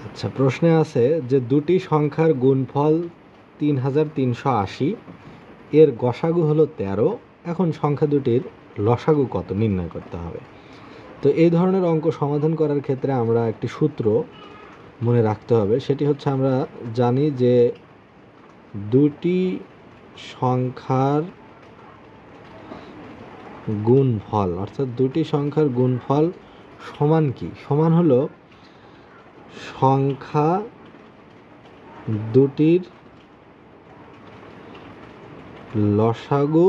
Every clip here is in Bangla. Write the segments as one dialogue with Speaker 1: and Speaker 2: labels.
Speaker 1: আচ্ছা, প্রশ্নে আছে যে দুটি সংখ্যার গুণফল 3380, এর গসাগু হলো 13, এখন সংখ্যা দুটির লসাগু কত নির্ণয় করতে হবে। তো এই ধরনের অঙ্ক সমাধান করার ক্ষেত্রে আমরা একটি সূত্র মনে রাখতে হবে, সেটি হচ্ছে আমরা জানি যে দুটি সংখ্যার গুণফল, অর্থাৎ দুটি সংখ্যার গুণফল সমান কি? সমান হলো সংখ্যা দুটির লসাগু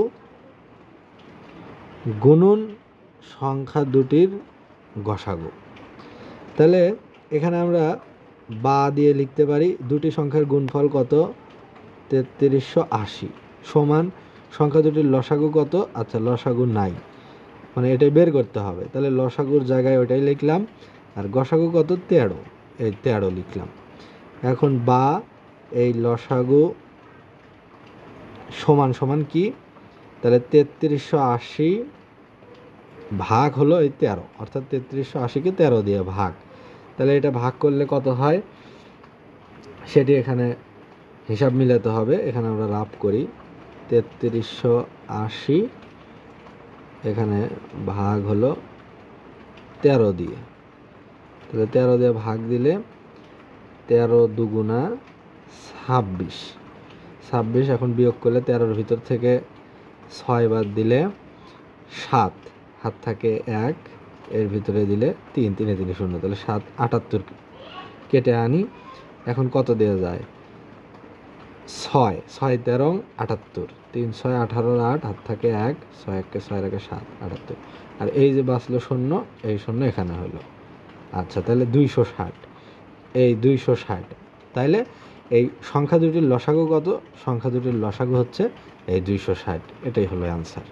Speaker 1: গুণন সংখ্যা দুটির গসাগু। তাহলে এখানে আমরা বা দিয়ে লিখতে পারি দুটি সংখ্যার গুণফল কত, 3380, সমান সংখ্যা দুটির লসাগু কত। আচ্ছা, লসাগু নাই, মানে এটাই বের করতে হবে। তাহলে লসাগুর জায়গায় ওইটাই লিখলাম, আর গসাগু কত, 13, এই 13 লিখলাম। এখন বা এই লসাগু সমান সমান কি, তাহলে 3380 ভাগ হলো এই 13, অর্থাৎ 3380কে 13 দিয়ে ভাগ। তাহলে এটা ভাগ করলে কত হয় সেটি এখানে হিসাব মিলাতে হবে। এখানে আমরা লাভ করি 3380, এখানে ভাগ হলো 13 দিয়ে। তাহলে 13 দিয়ে ভাগ দিলে 13 দুগুণা 26, 26 এখন বিয়োগ করলে 13-র ভিতর থেকে 6 বাদ দিলে 7, হাত থাকে 1, এর ভিতরে দিলে 3, 3 3 0, তাহলে 7 78 কেটে আনি। এখন কত দেওয়া যায়, 6, 6 13 78, 3 6 18 8, হাত থাকে 1, 6 1 6 1 7 78, আর এই যে বাঁচলো শূন্য, এই শূন্য এখানে হলো। আচ্ছা, তাহলে 260, এই 260। তাইলে এই সংখ্যা দুটির লসাগু কত? সংখ্যা দুটির লসাগু হচ্ছে এই 260, এটাই হলো অ্যান্সার।